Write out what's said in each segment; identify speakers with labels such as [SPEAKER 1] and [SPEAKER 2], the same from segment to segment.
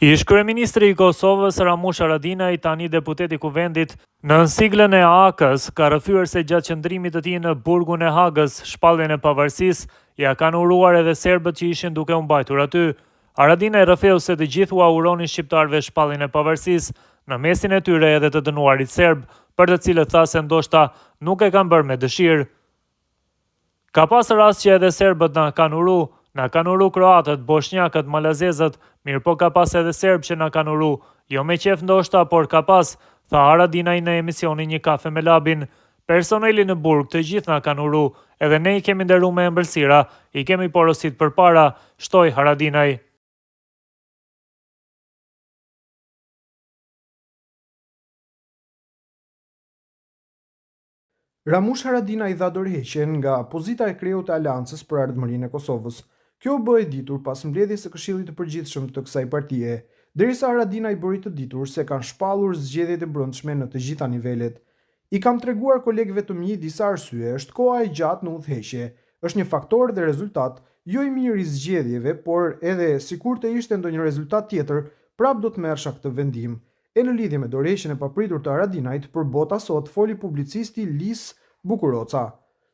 [SPEAKER 1] Ish kryeministri i Kosovës Ramush Haradinaj, tani deputet i Kuvendit, në siglën e AK-s, ka rrëfyer se gjatë qëndrimit të tij në burgun e Hagës, shpalljen e pavarësisë, ja kanë uruar edhe serbët që ishin duke u mbajtur aty. Haradinaj rrëfeu se të gjithë u uronin shqiptarëve shpalljen e pavarësisë, në mesin e tyre edhe të dënuarit serb, për të cilët tha se ndoshta nuk e kanë bërë me dëshirë. Ka pas rast që edhe serbët na kanë uru kroatët, bosnjakët, malazezët, mirë po ka pas edhe serb që na kanë uru, jo me qef ndoshta, por ka pas, tha Haradinaj në emisionin Një kafe me Labin. Personeli në burg të gjithë na kanë uru, edhe ne I kemi nderu me ëmbëlsira, I kemi porosit përpara, shtoi Haradinaj.
[SPEAKER 2] Ramush Haradinaj dha dorëheqjen nga pozita e kreut të Aleancës për Ardhmërinë e Kosovës. Kjo u bë e ditur pas mbledhjes së Këshillit të Përgjithshëm të kësaj partie, derisa Haradinaj bëri të ditur se kanë shpallur zgjedhjet e brendshme në të gjitha nivelet. I kam treguar kolegëve të mi disa arsye, është koha e gjatë në udhëheqje, është një faktor dhe rezultat, jo I mirë I zgjedhjeve, por edhe sikur të ishte ndonjë rezultat tjetër, prap do të merrsha këtë vendim. E në lidhje me dorëheqjen e papritur të Haradinajt, për bota sot foli publicisti Lis Bukuroca.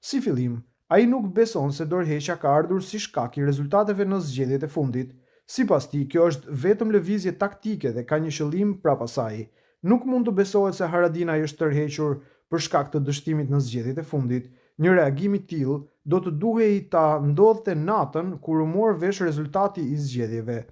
[SPEAKER 2] Si fillim, ai nuk beson se dorëheqja ka ardhur si shkak I rezultateve në zgjedhjet e fundit. Sipas tij, kjo është vetëm lëvizje taktike dhe ka një qëllim prapasaj. Nuk mund të besohet se Haradinaj është tërhequr për shkak të dështimit në zgjedhjet e fundit. Një reagim I tillë do të duhej ta ndodhte natën kur u mor vesh rezultati I zgjedhjeve.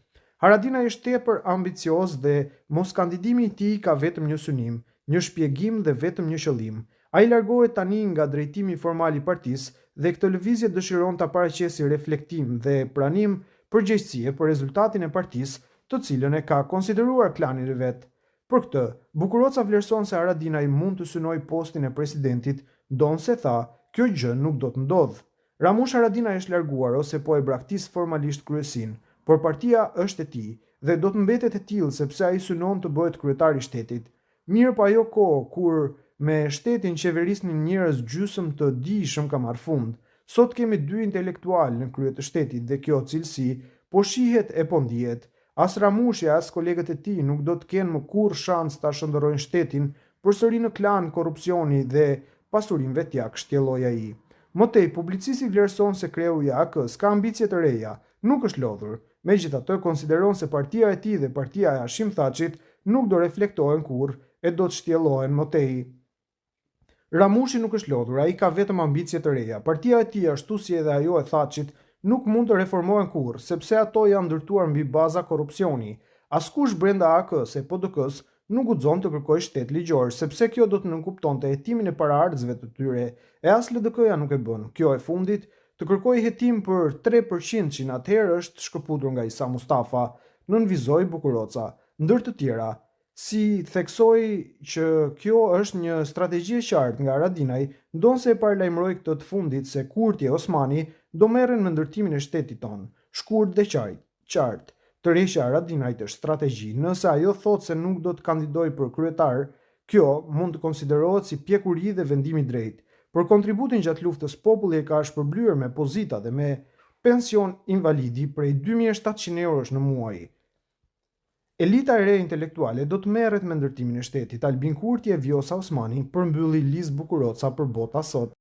[SPEAKER 2] Haradinaj është tepër ambicioz dhe moskandidimi I tij ka vetëm një synim, një shpjegim dhe vetëm një qëllim. Ai largohet tani nga drejtimi formal I partisë dhe këtë lëvizje dëshiron ta paraqesë reflektim dhe pranim përgjegjësie për rezultatin e partisë, të cilën e ka konsideruar klanin e vet. Për këtë, Bukuroca vlerëson se Haradinaj mund të synojë postin e presidentit, ndonse tha, kjo gjë nuk do të ndodhë. Ramush Haradinaj është larguar ose po e braktis formalisht kryesin, por partia është e tij dhe do të mbetet e tillë sepse ai synon të bëhet kryetar I shtetit. Mirë pa ajo kohë kur me shtetin qeverisnin njerëz gjysmë të dijshëm ka marrë fund. Sot kemi 2 intelektualë në krye të shtetit dhe kjo cilësi po shihet e po ndihet. As Ramushi as kolegët e tij nuk do të kenë më kurrë shans ta shndërrojnë shtetin përsëri në klan, korrupsioni dhe pasurinë vetjak, shtjelloi ai. Më tej, publicisti vlerëson se kreu I AK-s ka ambicie të reja, nuk është lodhur. Megjithatë, konsideron se partia e tij dhe partia e Hashim Thaçit nuk do reflektohen kurrë e do të shtjellohen më tej. Ramushi nuk është lodhur, ai ka vetëm ambicie të reja. Partia e tij, ashtu si edhe ajo e Thaçit, nuk mund të reformohen kurrë, sepse ato janë ndërtuar mbi baza korrupsioni. Askush brenda AK-s e PDK-s nuk guxon të kërkojë shtet ligjor, sepse kjo do të nënkuptonte hetimin e paraardhësve të tyre, e as LDK-ja nuk e bën. Kjo e fundit, të kërkojë hetim për 3% që atëherë është shkëputur nga Isa Mustafa, nënvizoi Bukuroca. Ndër të tjera, si theksoi që kjo është një strategji e qartë nga Haradinaj, ndonse e paralajmëroi këtë të fundit se Kurti e Osmani do merren me ndërtimin e shtetit ton, shkurt dhe qartë. Tërheqja e Haradinajt është strategji. Nëse ajo thotë se nuk do të kandidojë për kryetar, kjo mund të konsiderohet si pjekuri dhe vendim I drejtë. Për kontributin gjatë luftës, populli e ka shpërblyer me pozita dhe me pension invalidi prej 2700 eurosh në muaj. Elita e re intelektuale do të merret me ndërtimin e shtetit. Albin Kurti e Vjosa Osmani përmbylli Lis Bukuroca për bota sot.